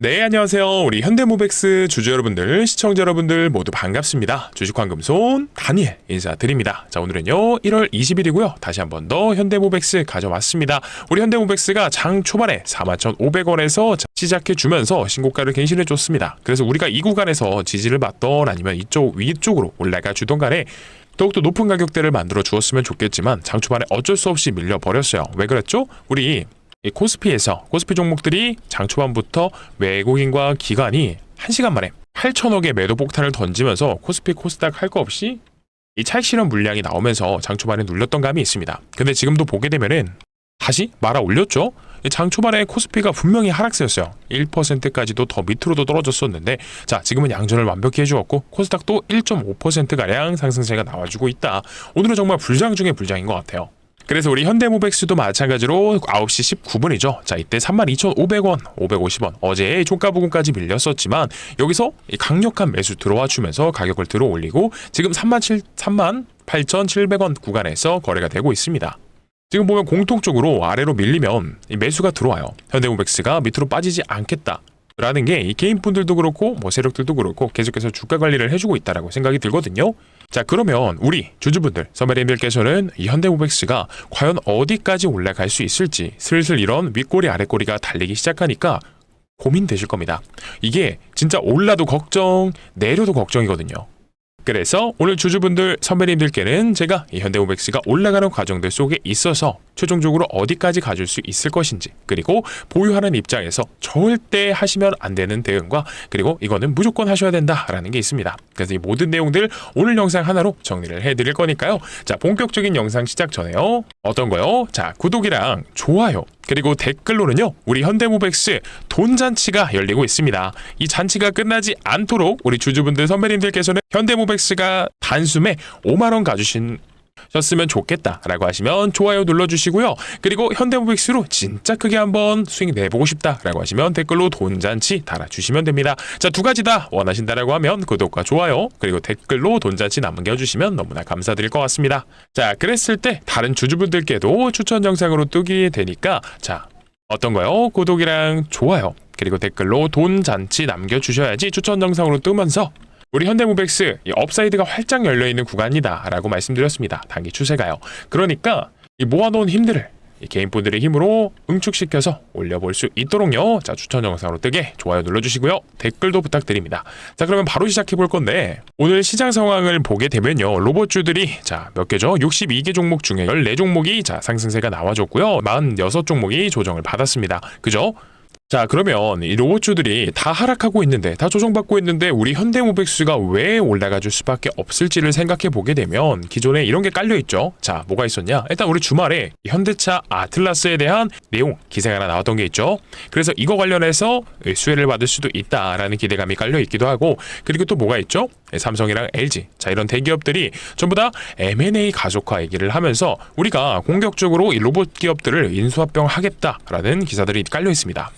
네, 안녕하세요. 우리 현대모백스 주주 여러분들, 시청자 여러분들 모두 반갑습니다. 주식황금손 다니엘 인사드립니다. 자, 오늘은요 1월 20일이고요. 다시 한 번 더 현대모백스 가져왔습니다. 우리 현대모백스가 장 초반에 41,500원에서 시작해주면서 신고가를 갱신해줬습니다. 그래서 우리가 이 구간에서 지지를 받던 아니면 이쪽 위쪽으로 올라가 주던 간에 더욱더 높은 가격대를 만들어 주었으면 좋겠지만 장 초반에 어쩔 수 없이 밀려버렸어요. 왜 그랬죠? 우리 이 코스피 종목들이 장 초반부터 외국인과 기관이 1시간 만에 8천억의 매도 폭탄을 던지면서 코스피 코스닥 할 거 없이 이 차익 실현 물량이 나오면서 장 초반에 눌렸던 감이 있습니다. 근데 지금도 보게 되면은 다시 말아 올렸죠. 장 초반에 코스피가 분명히 하락세였어요. 1%까지도 더 밑으로도 떨어졌었는데 자, 지금은 양전을 완벽히 해주었고 코스닥도 1.5%가량 상승세가 나와주고 있다. 오늘은 정말 불장 중에 불장인 것 같아요. 그래서 우리 현대모백스도 마찬가지로 9시 19분이죠. 자, 이때 32,500원, 550원. 어제 종가 부근까지 밀렸었지만 여기서 강력한 매수 들어와 주면서 가격을 들어 올리고 지금 38,700원 구간에서 거래가 되고 있습니다. 지금 보면 공통적으로 아래로 밀리면 매수가 들어와요. 현대모백스가 밑으로 빠지지 않겠다 라는 게 이 개인분들도 그렇고 뭐 세력들도 그렇고 계속해서 주가 관리를 해주고 있다라고 생각이 들거든요. 자, 그러면 우리 주주분들, 선배님들께서는 이 현대모백스가 과연 어디까지 올라갈 수 있을지 슬슬 이런 윗꼬리 아랫꼬리가 달리기 시작하니까 고민되실 겁니다. 이게 진짜 올라도 걱정, 내려도 걱정이거든요. 그래서 오늘 주주분들, 선배님들께는 제가 이 현대모백스가 올라가는 과정들 속에 있어서 최종적으로 어디까지 가줄 수 있을 것인지, 그리고 보유하는 입장에서 절대 하시면 안 되는 대응과 그리고 이거는 무조건 하셔야 된다라는 게 있습니다. 그래서 이 모든 내용들 오늘 영상 하나로 정리를 해드릴 거니까요. 자, 본격적인 영상 시작 전에요. 어떤 거요? 자, 구독이랑 좋아요 그리고 댓글로는요 우리 현대모백스 돈잔치가 열리고 있습니다. 이 잔치가 끝나지 않도록 우리 주주분들, 선배님들께서는 현대모백스가 단숨에 5만원 가주셨으면 좋겠다라고 하시면 좋아요 눌러주시고요. 그리고 현대모백스로 진짜 크게 한번 수익 내보고 싶다라고 하시면 댓글로 돈잔치 달아주시면 됩니다. 자, 두 가지 다 원하신다라고 하면 구독과 좋아요 그리고 댓글로 돈잔치 남겨주시면 너무나 감사드릴 것 같습니다. 자, 그랬을 때 다른 주주분들께도 추천 영상으로 뜨게 되니까 자, 어떤 거요? 구독이랑 좋아요 그리고 댓글로 돈잔치 남겨주셔야지 추천 영상으로 뜨면서 우리 현대모백스 이 업사이드가 활짝 열려있는 구간이다 라고 말씀드렸습니다. 단기 추세가요. 그러니까 이 모아놓은 힘들을 이 개인분들의 힘으로 응축시켜서 올려볼 수 있도록요. 자, 추천 영상으로 뜨게 좋아요 눌러주시고요. 댓글도 부탁드립니다. 자, 그러면 바로 시작해볼 건데 오늘 시장 상황을 보게 되면요. 로봇주들이 자, 몇 개죠? 62개 종목 중에 14종목이 자, 상승세가 나와줬고요. 46종목이 조정을 받았습니다. 그죠? 자, 그러면 이 로봇주들이 다 하락하고 있는데 다 조정받고 있는데 우리 현대모백스가 왜 올라가 줄 수밖에 없을지를 생각해 보게 되면 기존에 이런 게 깔려 있죠. 자, 뭐가 있었냐? 일단 우리 주말에 현대차 아틀라스에 대한 내용 기사가 하나 나왔던 게 있죠. 그래서 이거 관련해서 수혜를 받을 수도 있다라는 기대감이 깔려 있기도 하고 그리고 또 뭐가 있죠? 삼성이랑 LG 자, 이런 대기업들이 전부 다 M&A 가속화 얘기를 하면서 우리가 공격적으로 이 로봇 기업들을 인수합병하겠다라는 기사들이 깔려 있습니다.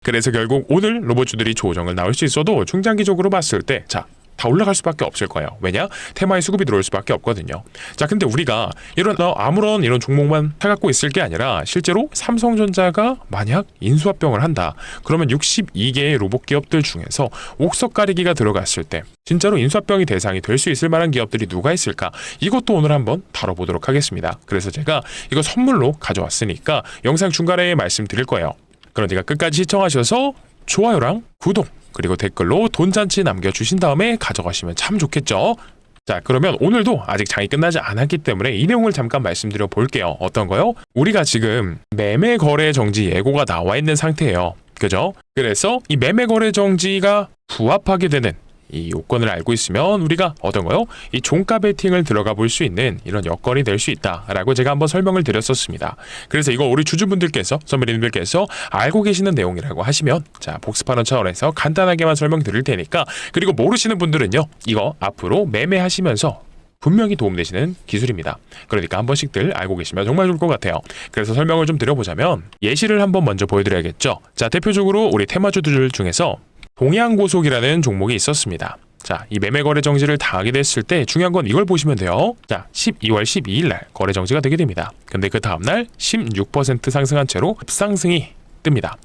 그래서 결국 오늘 로봇주들이 조정을 나올 수 있어도 중장기적으로 봤을 때 자, 다 올라갈 수밖에 없을 거예요. 왜냐? 테마에 수급이 들어올 수밖에 없거든요. 자, 근데 우리가 이런 아무런 이런 종목만 사갖고 있을 게 아니라 실제로 삼성전자가 만약 인수합병을 한다. 그러면 62개의 로봇 기업들 중에서 옥석 가리기가 들어갔을 때 진짜로 인수합병이 대상이 될 수 있을 만한 기업들이 누가 있을까? 이것도 오늘 한번 다뤄보도록 하겠습니다. 그래서 제가 이거 선물로 가져왔으니까 영상 중간에 말씀드릴 거예요. 그러니까 끝까지 시청하셔서 좋아요랑 구독 그리고 댓글로 돈잔치 남겨주신 다음에 가져가시면 참 좋겠죠. 자, 그러면 오늘도 아직 장이 끝나지 않았기 때문에 이 내용을 잠깐 말씀드려 볼게요. 어떤 거요? 우리가 지금 매매 거래 정지 예고가 나와 있는 상태예요. 그죠? 그래서 이 매매 거래 정지가 부합하게 되는 이 요건을 알고 있으면 우리가 어떤 거요? 이 종가 베팅을 들어가 볼 수 있는 이런 여건이 될 수 있다라고 제가 한번 설명을 드렸었습니다. 그래서 이거 우리 주주분들께서, 선배님들께서 알고 계시는 내용이라고 하시면 자, 복습하는 차원에서 간단하게만 설명드릴 테니까 그리고 모르시는 분들은요. 이거 앞으로 매매하시면서 분명히 도움되시는 기술입니다. 그러니까 한 번씩들 알고 계시면 정말 좋을 것 같아요. 그래서 설명을 좀 드려보자면 예시를 한번 먼저 보여드려야겠죠. 자, 대표적으로 우리 테마주들 중에서 동양고속이라는 종목이 있었습니다. 자, 이 매매 거래 정지를 당하게 됐을 때 중요한 건 이걸 보시면 돼요. 자, 12월 12일 날 거래 정지가 되게 됩니다. 근데 그 다음 날 16% 상승한 채로 급상승이 뜹니다.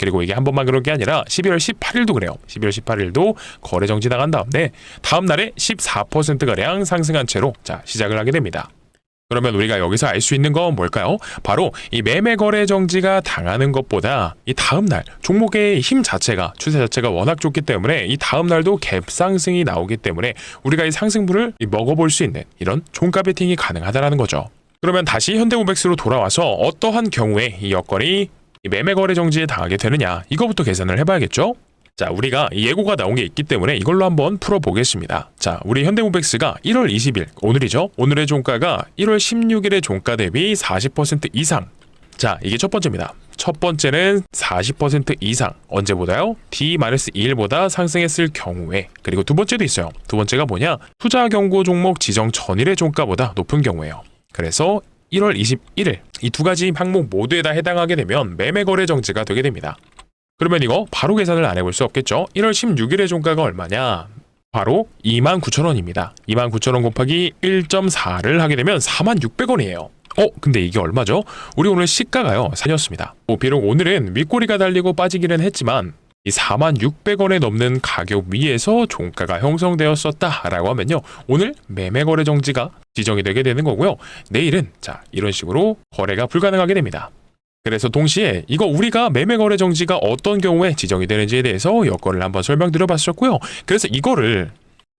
그리고 이게 한 번만 그런 게 아니라 12월 18일도 그래요. 12월 18일도 거래 정지 나간 다음에 다음 날에 14%가량 상승한 채로 자, 시작을 하게 됩니다. 그러면 우리가 여기서 알 수 있는 건 뭘까요? 바로 이 매매 거래 정지가 당하는 것보다 이 다음 날 종목의 힘 자체가 추세 자체가 워낙 좋기 때문에 이 다음 날도 갭 상승이 나오기 때문에 우리가 이 상승분을 먹어볼 수 있는 이런 종가 베팅이 가능하다라는 거죠. 그러면 다시 현대모백스로 돌아와서 어떠한 경우에 이 여건이 이 매매 거래 정지에 당하게 되느냐 이거부터 계산을 해봐야겠죠? 자, 우리가 예고가 나온 게 있기 때문에 이걸로 한번 풀어보겠습니다. 자, 우리 현대모백스가 1월 20일, 오늘이죠? 오늘의 종가가 1월 16일의 종가 대비 40% 이상. 자, 이게 첫 번째입니다. 첫 번째는 40% 이상. 언제보다요? D-2일보다 상승했을 경우에. 그리고 두 번째도 있어요. 두 번째가 뭐냐? 투자 경고 종목 지정 전일의 종가보다 높은 경우예요. 그래서 1월 21일 이 두 가지 항목 모두에 다 해당하게 되면 매매 거래 정지가 되게 됩니다. 그러면 이거 바로 계산을 안 해볼 수 없겠죠? 1월 16일의 종가가 얼마냐? 바로 29,000원입니다. 29,000원 곱하기 1.4를 하게 되면 46,600원이에요. 근데 이게 얼마죠? 우리 오늘 시가가요 4였습니다. 비록 오늘은 윗꼬리가 달리고 빠지기는 했지만 이 46,600원에 넘는 가격 위에서 종가가 형성되었었다라고 하면요. 오늘 매매 거래 정지가 지정이 되게 되는 거고요. 내일은 자, 이런 식으로 거래가 불가능하게 됩니다. 그래서 동시에 이거 우리가 매매 거래 정지가 어떤 경우에 지정이 되는지에 대해서 여건을 한번 설명드려 봤었고요. 그래서 이거를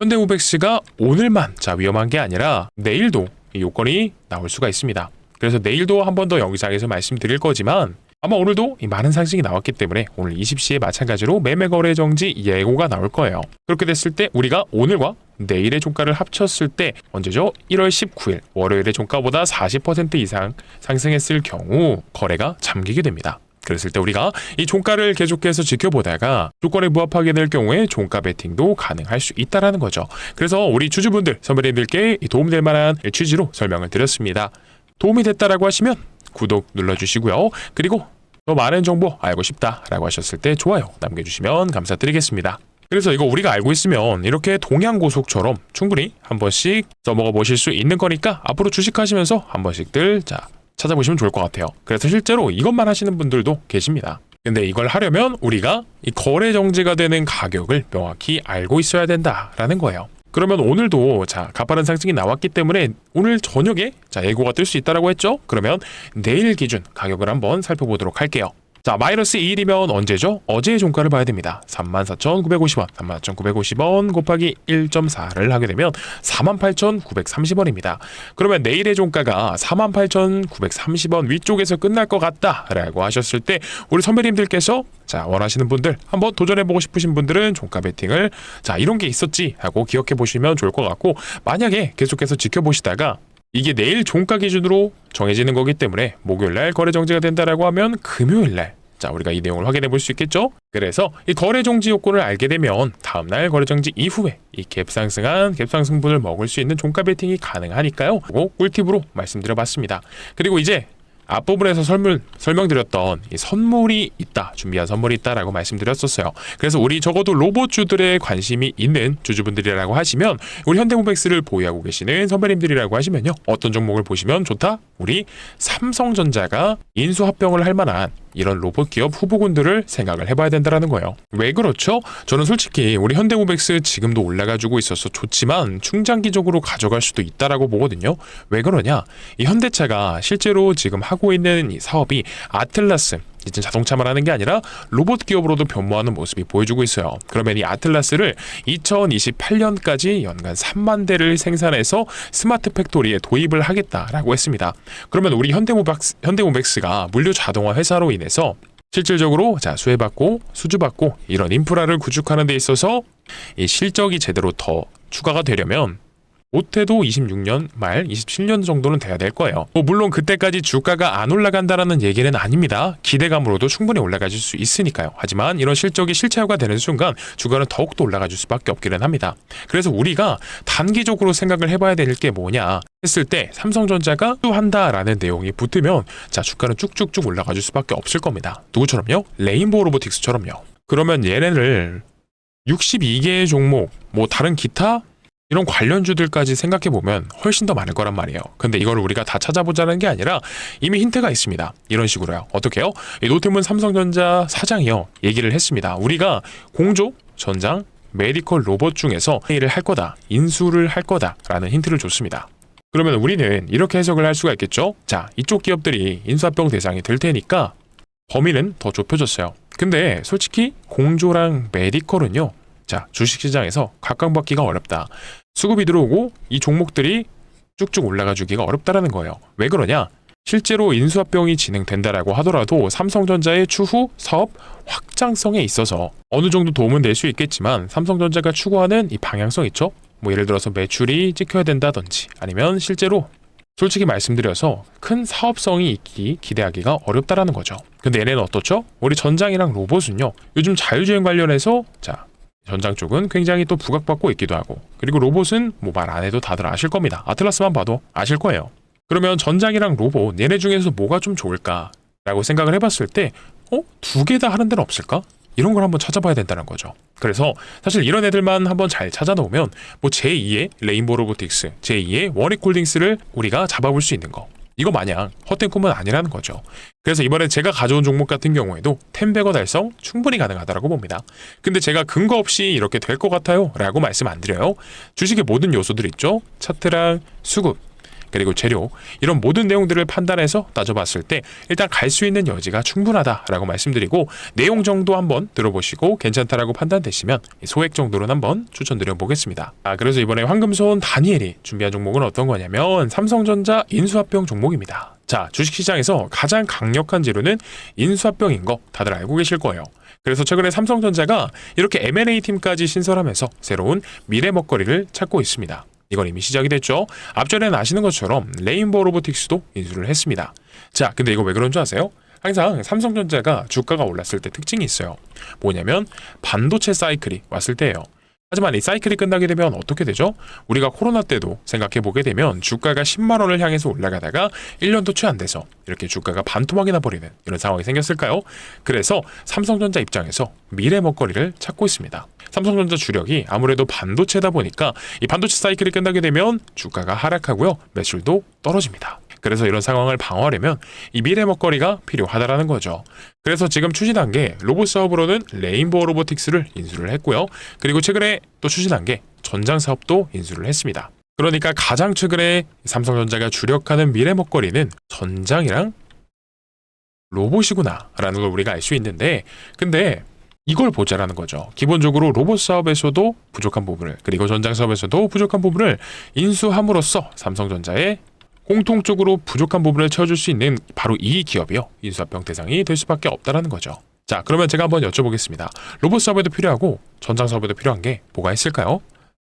현대모백스가 오늘만 자 위험한 게 아니라 내일도 이 요건이 나올 수가 있습니다. 그래서 내일도 한 번 더 영상에서 말씀드릴 거지만 아마 오늘도 이 많은 상승이 나왔기 때문에 오늘 20시에 마찬가지로 매매 거래 정지 예고가 나올 거예요. 그렇게 됐을 때 우리가 오늘과 내일의 종가를 합쳤을 때 언제죠? 1월 19일 월요일의 종가보다 40% 이상 상승했을 경우 거래가 잠기게 됩니다. 그랬을 때 우리가 이 종가를 계속해서 지켜보다가 조건에 부합하게 될 경우에 종가 베팅도 가능할 수 있다는 거죠. 그래서 우리 주주분들, 선배님들께 도움될 만한 취지로 설명을 드렸습니다. 도움이 됐다라고 하시면 구독 눌러주시고요. 그리고 더 많은 정보 알고 싶다라고 하셨을 때 좋아요 남겨주시면 감사드리겠습니다. 그래서 이거 우리가 알고 있으면 이렇게 동양고속처럼 충분히 한 번씩 써먹어 보실 수 있는 거니까 앞으로 주식하시면서 한 번씩들 자 찾아보시면 좋을 것 같아요. 그래서 실제로 이것만 하시는 분들도 계십니다. 근데 이걸 하려면 우리가 이 거래 정지가 되는 가격을 명확히 알고 있어야 된다라는 거예요. 그러면 오늘도 자 가파른 상승이 나왔기 때문에 오늘 저녁에 자 예고가 뜰 수 있다라고 했죠. 그러면 내일 기준 가격을 한번 살펴보도록 할게요. 자, 마이너스 2일이면 언제죠? 어제의 종가를 봐야 됩니다. 34,950원, 34,950원 곱하기 1.4를 하게 되면 48,930원입니다. 그러면 내일의 종가가 48,930원 위쪽에서 끝날 것 같다라고 하셨을 때 우리 선배님들께서 자 원하시는 분들 한번 도전해보고 싶으신 분들은 종가 베팅을 자 이런 게 있었지 하고 기억해 보시면 좋을 것 같고 만약에 계속해서 지켜보시다가 이게 내일 종가 기준으로 정해지는 거기 때문에 목요일날 거래 정지가 된다라고 하면 금요일날 자 우리가 이 내용을 확인해 볼 수 있겠죠. 그래서 이 거래 정지 요건을 알게 되면 다음날 거래 정지 이후에 이 갭 상승분을 먹을 수 있는 종가 베팅이 가능하니까요. 그거 꿀팁으로 말씀드려 봤습니다. 그리고 이제 앞부분에서 설명드렸던 이 선물이 있다, 준비한 선물이 있다라고 말씀드렸었어요. 그래서 우리 적어도 로봇주들에 관심이 있는 주주분들이라고 하시면 우리 현대모백스를 보유하고 계시는 선배님들이라고 하시면요. 어떤 종목을 보시면 좋다? 우리 삼성전자가 인수합병을 할 만한 이런 로봇 기업 후보군들을 생각을 해봐야 된다는 거예요. 왜 그렇죠? 저는 솔직히 우리 현대모백스 지금도 올라가지고 있어서 좋지만 중장기적으로 가져갈 수도 있다라고 보거든요. 왜 그러냐? 이 현대차가 실제로 지금 하고 있는 이 사업이 아틀라스 이제 자동차만 하는 게 아니라 로봇 기업으로도 변모하는 모습이 보여주고 있어요. 그러면 이 아틀라스를 2028년까지 연간 3만 대를 생산해서 스마트 팩토리에 도입을 하겠다라고 했습니다. 그러면 우리 현대모백스가 물류 자동화 회사로 인해서 실질적으로 자 수혜받고 수주받고 이런 인프라를 구축하는 데 있어서 이 실적이 제대로 더 추가가 되려면 못해도 26년 말 27년 정도는 돼야 될 거예요. 물론 그때까지 주가가 안 올라간다라는 얘기는 아닙니다. 기대감으로도 충분히 올라가질 수 있으니까요. 하지만 이런 실적이 실체화가 되는 순간 주가는 더욱더 올라가질 수밖에 없기는 합니다. 그래서 우리가 단기적으로 생각을 해봐야 될 게 뭐냐 했을 때 삼성전자가 한다라는 내용이 붙으면 자 주가는 쭉쭉쭉 올라가질 수밖에 없을 겁니다. 누구처럼요? 레인보우 로보틱스처럼요. 그러면 얘네를 62개의 종목 뭐 다른 기타 이런 관련주들까지 생각해보면 훨씬 더 많을 거란 말이에요. 근데 이걸 우리가 다 찾아보자는 게 아니라 이미 힌트가 있습니다. 이런 식으로요. 어떻게요? 이 노태문 삼성전자 사장이요, 얘기를 했습니다. 우리가 공조, 전장, 메디컬 로봇 중에서 일을 할 거다, 인수를 할 거다라는 힌트를 줬습니다. 그러면 우리는 이렇게 해석을 할 수가 있겠죠? 자, 이쪽 기업들이 인수합병 대상이 될 테니까 범위는 더 좁혀졌어요. 근데 솔직히 공조랑 메디컬은요, 자, 주식시장에서 각광받기가 어렵다. 수급이 들어오고 이 종목들이 쭉쭉 올라가 주기가 어렵다라는 거예요. 왜 그러냐? 실제로 인수합병이 진행된다라고 하더라도 삼성전자의 추후 사업 확장성에 있어서 어느 정도 도움은 될 수 있겠지만 삼성전자가 추구하는 이 방향성 있죠? 뭐 예를 들어서 매출이 찍혀야 된다든지 아니면 실제로 솔직히 말씀드려서 큰 사업성이 있기 기대하기가 어렵다라는 거죠. 근데 얘네는 어떻죠? 우리 전장이랑 로봇은요, 요즘 자율주행 관련해서 자, 전장 쪽은 굉장히 또 부각받고 있기도 하고, 그리고 로봇은 뭐 말 안 해도 다들 아실 겁니다. 아틀라스만 봐도 아실 거예요. 그러면 전장이랑 로봇 얘네 중에서 뭐가 좀 좋을까라고 생각을 해봤을 때 두 개 다 하는 데는 없을까? 이런 걸 한번 찾아봐야 된다는 거죠. 그래서 사실 이런 애들만 한번 잘 찾아놓으면 뭐 제2의 레인보우 로보틱스, 제2의 원익홀딩스를 우리가 잡아볼 수 있는 거, 이거 마냥 헛된 꿈은 아니라는 거죠. 그래서 이번에 제가 가져온 종목 같은 경우에도 10배거 달성 충분히 가능하다고 봅니다. 근데 제가 근거 없이 이렇게 될 것 같아요 라고 말씀 안 드려요. 주식의 모든 요소들 있죠. 차트랑 수급, 그리고 재료, 이런 모든 내용들을 판단해서 따져봤을 때 일단 갈 수 있는 여지가 충분하다라고 말씀드리고, 내용 정도 한번 들어보시고 괜찮다라고 판단되시면 소액 정도로는 한번 추천드려 보겠습니다. 그래서 이번에 황금손 다니엘이 준비한 종목은 어떤 거냐면 삼성전자 인수합병 종목입니다. 자, 주식시장에서 가장 강력한 재료는 인수합병인 거 다들 알고 계실 거예요. 그래서 최근에 삼성전자가 이렇게 M&A 팀까지 신설하면서 새로운 미래 먹거리를 찾고 있습니다. 이건 이미 시작이 됐죠. 앞전에는 아시는 것처럼 레인보우 로보틱스도 인수를 했습니다. 자, 근데 이거 왜 그런 줄 아세요? 항상 삼성전자가 주가가 올랐을 때 특징이 있어요. 뭐냐면 반도체 사이클이 왔을 때예요. 하지만 이 사이클이 끝나게 되면 어떻게 되죠? 우리가 코로나 때도 생각해보게 되면 주가가 10만 원을 향해서 올라가다가 1년도 채 안 돼서 이렇게 주가가 반토막이 나버리는 이런 상황이 생겼을까요? 그래서 삼성전자 입장에서 미래 먹거리를 찾고 있습니다. 삼성전자 주력이 아무래도 반도체다 보니까 이 반도체 사이클이 끝나게 되면 주가가 하락하고요, 매출도 떨어집니다. 그래서 이런 상황을 방어하려면 이 미래 먹거리가 필요하다라는 거죠. 그래서 지금 추진한 게 로봇 사업으로는 레인보우 로보틱스를 인수를 했고요. 그리고 최근에 또 추진한 게 전장 사업도 인수를 했습니다. 그러니까 가장 최근에 삼성전자가 주력하는 미래 먹거리는 전장이랑 로봇이구나 라는 걸 우리가 알 수 있는데, 근데 이걸 보자라는 거죠. 기본적으로 로봇 사업에서도 부족한 부분을, 그리고 전장 사업에서도 부족한 부분을 인수함으로써 삼성전자의 공통적으로 부족한 부분을 채워줄 수 있는 바로 이 기업이요, 인수합병 대상이 될 수밖에 없다라는 거죠. 자, 그러면 제가 한번 여쭤보겠습니다. 로봇 사업에도 필요하고 전장 사업에도 필요한 게 뭐가 있을까요?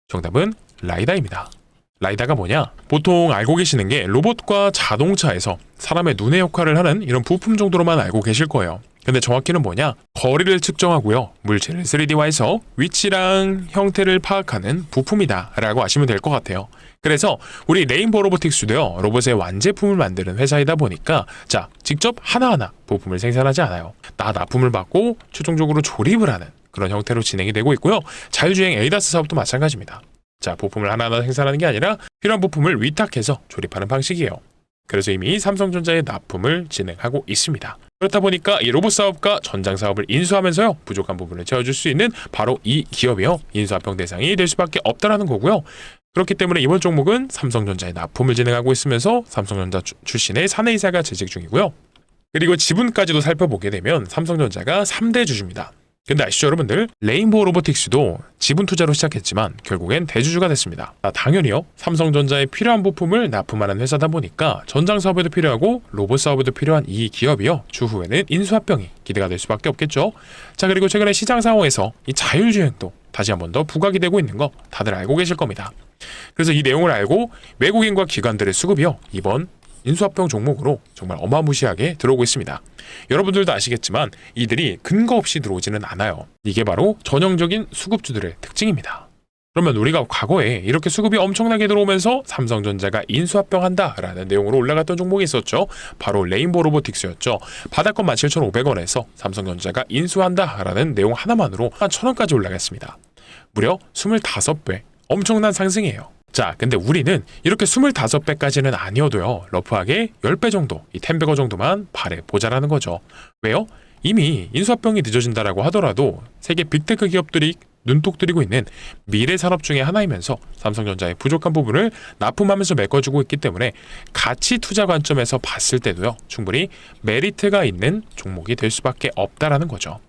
정답은 라이다입니다. 라이다가 뭐냐? 보통 알고 계시는 게 로봇과 자동차에서 사람의 눈의 역할을 하는 이런 부품 정도로만 알고 계실 거예요. 근데 정확히는 뭐냐? 거리를 측정하고요, 물체를 3D화해서 위치랑 형태를 파악하는 부품이다 라고 아시면 될 것 같아요. 그래서 우리 레인보우 로보틱스도요, 로봇의 완제품을 만드는 회사이다 보니까 자, 직접 하나하나 부품을 생산하지 않아요. 다 납품을 받고 최종적으로 조립을 하는 그런 형태로 진행이 되고 있고요. 자율주행 에이다스 사업도 마찬가지입니다. 자, 부품을 하나하나 생산하는 게 아니라 필요한 부품을 위탁해서 조립하는 방식이에요. 그래서 이미 삼성전자의 납품을 진행하고 있습니다. 그렇다 보니까 이 로봇 사업과 전장 사업을 인수하면서요, 부족한 부분을 채워줄 수 있는 바로 이 기업이요, 인수합병 대상이 될 수밖에 없다라는 거고요. 그렇기 때문에 이번 종목은 삼성전자의 납품을 진행하고 있으면서 삼성전자 출신의 사내이사가 재직 중이고요. 그리고 지분까지도 살펴보게 되면 삼성전자가 3대 주주입니다. 근데 아시죠 여러분들? 레인보우 로보틱스도 지분 투자로 시작했지만 결국엔 대주주가 됐습니다. 당연히요, 삼성전자에 필요한 부품을 납품하는 회사다 보니까 전장 사업에도 필요하고 로봇 사업에도 필요한 이 기업이요, 추후에는 인수합병이 기대가 될 수밖에 없겠죠. 자, 그리고 최근에 시장 상황에서 이 자율주행도 다시 한 번 더 부각이 되고 있는 거 다들 알고 계실 겁니다. 그래서 이 내용을 알고 외국인과 기관들의 수급이요, 이번 인수합병 종목으로 정말 어마무시하게 들어오고 있습니다. 여러분들도 아시겠지만 이들이 근거 없이 들어오지는 않아요. 이게 바로 전형적인 수급주들의 특징입니다. 그러면 우리가 과거에 이렇게 수급이 엄청나게 들어오면서 삼성전자가 인수합병한다라는 내용으로 올라갔던 종목이 있었죠. 바로 레인보우 로보틱스였죠. 바닥권 17,500원에서 삼성전자가 인수한다라는 내용 하나만으로 한 1,000원까지 올라갔습니다. 무려 25배, 엄청난 상승이에요. 자, 근데 우리는 이렇게 25배까지는 아니어도요, 러프하게 10배 정도, 이 텐베거 정도만 바래보자라는 거죠. 왜요? 이미 인수합병이 늦어진다라고 하더라도 세계 빅테크 기업들이 눈독 들이고 있는 미래 산업 중에 하나이면서 삼성전자의 부족한 부분을 납품하면서 메꿔주고 있기 때문에 가치 투자 관점에서 봤을 때도요, 충분히 메리트가 있는 종목이 될 수밖에 없다라는 거죠.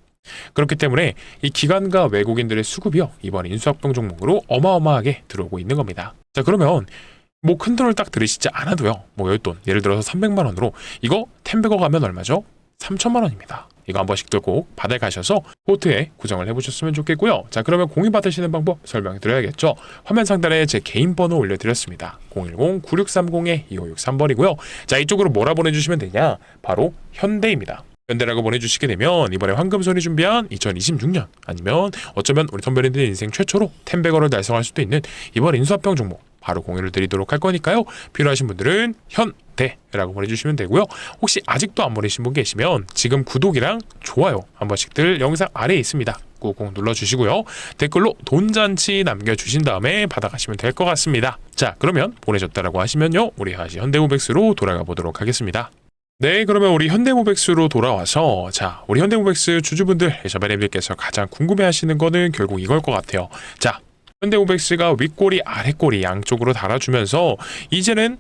그렇기 때문에 이 기관과 외국인들의 수급이요, 이번 인수합병 종목으로 어마어마하게 들어오고 있는 겁니다. 자, 그러면 뭐 큰 돈을 딱 들이시지 않아도요, 뭐 여윳돈, 예를 들어서 300만 원으로 이거 텐베거 가면 얼마죠? 3천만 원입니다. 이거 한 번씩 들고 바다에 가셔서 포트에 구정을 해보셨으면 좋겠고요. 자, 그러면 공유 받으시는 방법 설명해 드려야겠죠. 화면 상단에 제 개인 번호 올려드렸습니다. 010-9630-2563번이고요. 자, 이쪽으로 뭐라 보내주시면 되냐? 바로 현대입니다. 현대라고 보내주시게 되면 이번에 황금손이 준비한 2026년 아니면 어쩌면 우리 선배님들 인생 최초로 텐베거를 달성할 수도 있는 이번 인수합병 종목 바로 공유를 드리도록 할 거니까요. 필요하신 분들은 현대라고 보내주시면 되고요. 혹시 아직도 안 보내신 분 계시면 지금 구독이랑 좋아요 한 번씩들 영상 아래에 있습니다. 꾹꾹 눌러주시고요. 댓글로 돈잔치 남겨주신 다음에 받아가시면 될 것 같습니다. 자, 그러면 보내셨다라고 하시면요, 우리 다시 현대모백스로 돌아가 보도록 하겠습니다. 네, 그러면 우리 현대모백스로 돌아와서, 자, 우리 현대모백스 주주분들, 저배님들께서 가장 궁금해하시는 거는 결국 이걸 것 같아요. 자, 현대모백스가 윗꼬리 아랫꼬리 양쪽으로 달아주면서 이제는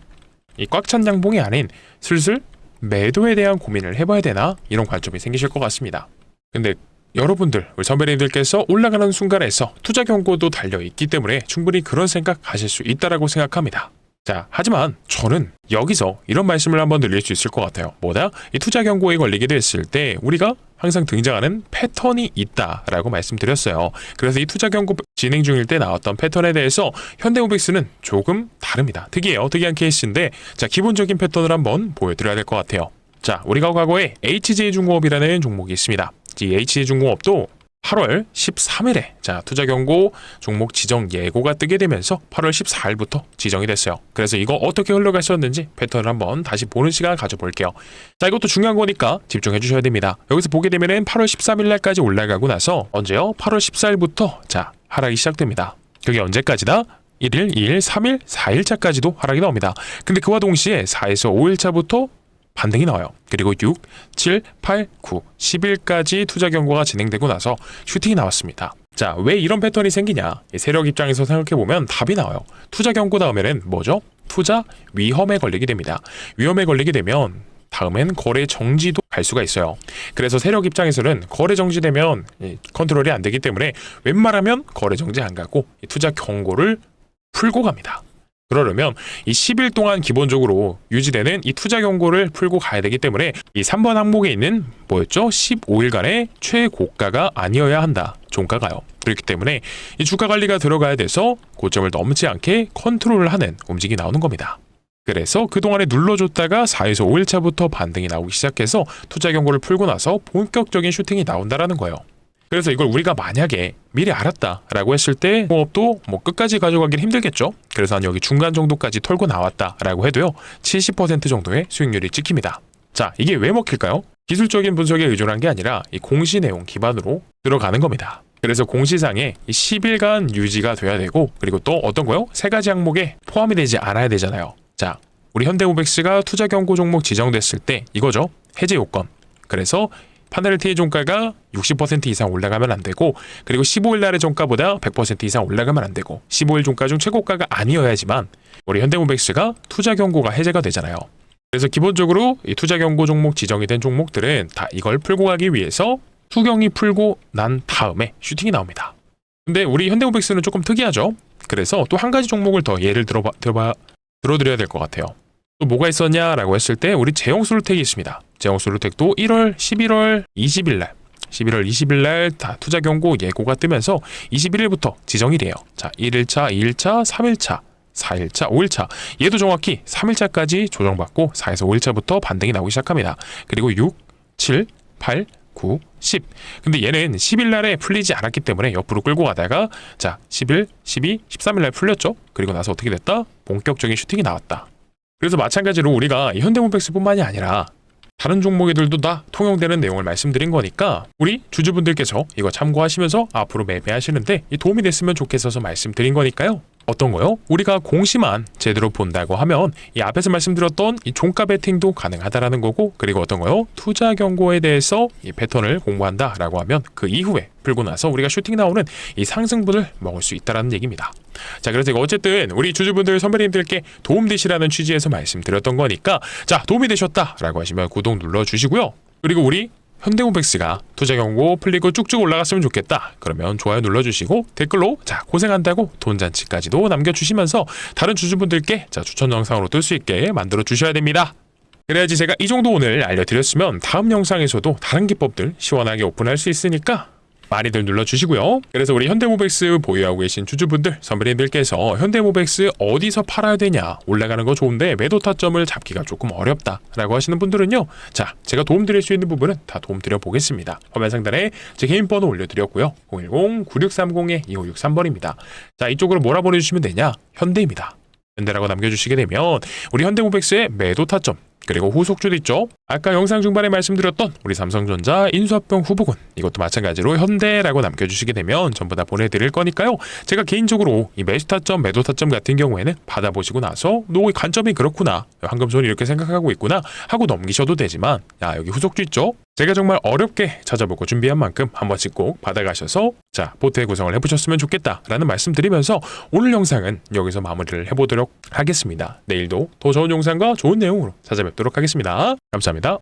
이 꽉 찬 양봉이 아닌 슬슬 매도에 대한 고민을 해봐야 되나, 이런 관점이 생기실 것 같습니다. 근데 여러분들, 우리 선배님들께서 올라가는 순간에서 투자 경고도 달려있기 때문에 충분히 그런 생각 하실 수 있다라고 생각합니다. 자, 하지만 저는 여기서 이런 말씀을 한번 드릴 수 있을 것 같아요. 뭐다? 이 투자 경고에 걸리게 됐을 때 우리가 항상 등장하는 패턴이 있다라고 말씀드렸어요. 그래서 이 투자 경고 진행 중일 때 나왔던 패턴에 대해서 현대모백스는 조금 다릅니다. 특이해요. 특이한 케이스인데, 자, 기본적인 패턴을 한번 보여드려야 될 것 같아요. 자, 우리가 과거에 HJ중공업이라는 종목이 있습니다. 이 HJ중공업도 8월 13일에 자, 투자 경고 종목 지정 예고가 뜨게 되면서 8월 14일부터 지정이 됐어요. 그래서 이거 어떻게 흘러갔었는지 패턴을 한번 다시 보는 시간 가져볼게요. 자, 이것도 중요한 거니까 집중해 주셔야 됩니다. 여기서 보게 되면은 8월 13일 날까지 올라가고 나서 언제요? 8월 14일부터 자, 하락이 시작됩니다. 그게 언제까지다? 1일, 2일, 3일, 4일차까지도 하락이 나옵니다. 근데 그와 동시에 4에서 5일차부터 반등이 나와요. 그리고 6, 7, 8, 9, 10일까지 투자 경고가 진행되고 나서 슈팅이 나왔습니다. 자, 왜 이런 패턴이 생기냐? 세력 입장에서 생각해보면 답이 나와요. 투자 경고 다음에는 뭐죠? 투자 위험에 걸리게 됩니다. 위험에 걸리게 되면 다음엔 거래 정지도 갈 수가 있어요. 그래서 세력 입장에서는 거래 정지되면 컨트롤이 안 되기 때문에 웬만하면 거래 정지 안 가고 투자 경고를 풀고 갑니다. 그러려면 이 10일 동안 기본적으로 유지되는 이 투자 경고를 풀고 가야 되기 때문에 이 3번 항목에 있는 뭐였죠? 15일간의 최고가가 아니어야 한다. 종가가요. 그렇기 때문에 이 주가 관리가 들어가야 돼서 고점을 넘지 않게 컨트롤을 하는 움직임이 나오는 겁니다. 그래서 그동안에 눌러줬다가 4에서 5일차부터 반등이 나오기 시작해서 투자 경고를 풀고 나서 본격적인 슈팅이 나온다라는 거예요. 그래서 이걸 우리가 만약에 미리 알았다라고 했을 때 공업도 뭐 끝까지 가져가긴 힘들겠죠. 그래서 한 여기 중간 정도까지 털고 나왔다라고 해도요, 70% 정도의 수익률이 찍힙니다. 자, 이게 왜 먹힐까요? 기술적인 분석에 의존한 게 아니라 이 공시 내용 기반으로 들어가는 겁니다. 그래서 공시상에 이 10일간 유지가 돼야 되고, 그리고 또 어떤 거요? 세 가지 항목에 포함이 되지 않아야 되잖아요. 자, 우리 현대모백스가 투자 경고 종목 지정됐을 때 이거죠. 해제 요건. 그래서 파네르티의 종가가 60% 이상 올라가면 안 되고, 그리고 15일 날의 종가보다 100% 이상 올라가면 안 되고, 15일 종가 중 최고가가 아니어야지만 우리 현대모백스가 투자 경고가 해제가 되잖아요. 그래서 기본적으로 이 투자 경고 종목 지정이 된 종목들은 다 이걸 풀고 가기 위해서 투경이 풀고 난 다음에 슈팅이 나옵니다. 근데 우리 현대모백스는 조금 특이하죠. 그래서 또 한 가지 종목을 더 예를 들어드려야 될 것 같아요. 또 뭐가 있었냐라고 했을 때 우리 제형솔루텍이 있습니다. 제형솔루텍도 1월, 11월 20일 날 다 투자 경고 예고가 뜨면서 21일부터 지정이 돼요. 자, 1일차, 2일차, 3일차, 4일차, 5일차. 얘도 정확히 3일차까지 조정받고 4에서 5일차부터 반등이 나오기 시작합니다. 그리고 6, 7, 8, 9, 10. 근데 얘는 10일 날에 풀리지 않았기 때문에 옆으로 끌고 가다가 자, 11, 12, 13일 날 풀렸죠. 그리고 나서 어떻게 됐다? 본격적인 슈팅이 나왔다. 그래서 마찬가지로 우리가 현대모백스뿐만이 아니라 다른 종목들도 다 통용되는 내용을 말씀드린 거니까 우리 주주분들께서 이거 참고하시면서 앞으로 매매하시는데 도움이 됐으면 좋겠어서 말씀드린 거니까요. 어떤 거요? 우리가 공시만 제대로 본다고 하면 이 앞에서 말씀드렸던 이 종가 베팅도 가능하다라는 거고, 그리고 어떤 거요? 투자 경고에 대해서 이 패턴을 공부한다라고 하면 그 이후에 풀고 나서 우리가 슈팅 나오는 이 상승분을 먹을 수 있다라는 얘기입니다. 자, 그래서 이거 어쨌든 우리 주주분들 선배님들께 도움되시라는 취지에서 말씀드렸던 거니까, 자, 도움이 되셨다라고 하시면 구독 눌러주시고요. 그리고 우리 현대모백스가 투자 경고 풀리고 쭉쭉 올라갔으면 좋겠다. 그러면 좋아요 눌러주시고 댓글로 자 고생한다고 돈잔치까지도 남겨주시면서 다른 주주분들께 자 추천 영상으로 뜰 수 있게 만들어 주셔야 됩니다. 그래야지 제가 이 정도 오늘 알려드렸으면 다음 영상에서도 다른 기법들 시원하게 오픈할 수 있으니까 많이들 눌러주시고요. 그래서 우리 현대모백스 보유하고 계신 주주분들, 선배님들께서 현대모백스 어디서 팔아야 되냐, 올라가는 거 좋은데 매도 타점을 잡기가 조금 어렵다라고 하시는 분들은요, 자 제가 도움드릴 수 있는 부분은 다 도움드려 보겠습니다. 화면 상단에 제 개인 번호 올려드렸고요. 010-9630-2563번입니다. 자, 이쪽으로 뭐라 보내주시면 되냐, 현대입니다. 현대라고 남겨주시게 되면 우리 현대모백스의 매도 타점 그리고 후속주도 있죠. 아까 영상 중반에 말씀드렸던 우리 삼성전자 인수합병 후보군, 이것도 마찬가지로 현대라고 남겨주시게 되면 전부 다 보내드릴 거니까요. 제가 개인적으로 이 매수 타점, 매도 타점 같은 경우에는 받아보시고 나서 너 관점이 그렇구나, 황금손이 이렇게 생각하고 있구나 하고 넘기셔도 되지만, 야 여기 후속주 있죠. 제가 정말 어렵게 찾아보고 준비한 만큼 한 번씩 꼭 받아가셔서 자 포트의 구성을 해보셨으면 좋겠다라는 말씀드리면서 오늘 영상은 여기서 마무리를 해보도록 하겠습니다. 내일도 더 좋은 영상과 좋은 내용으로 찾아뵙도록 하겠습니다. 감사합니다.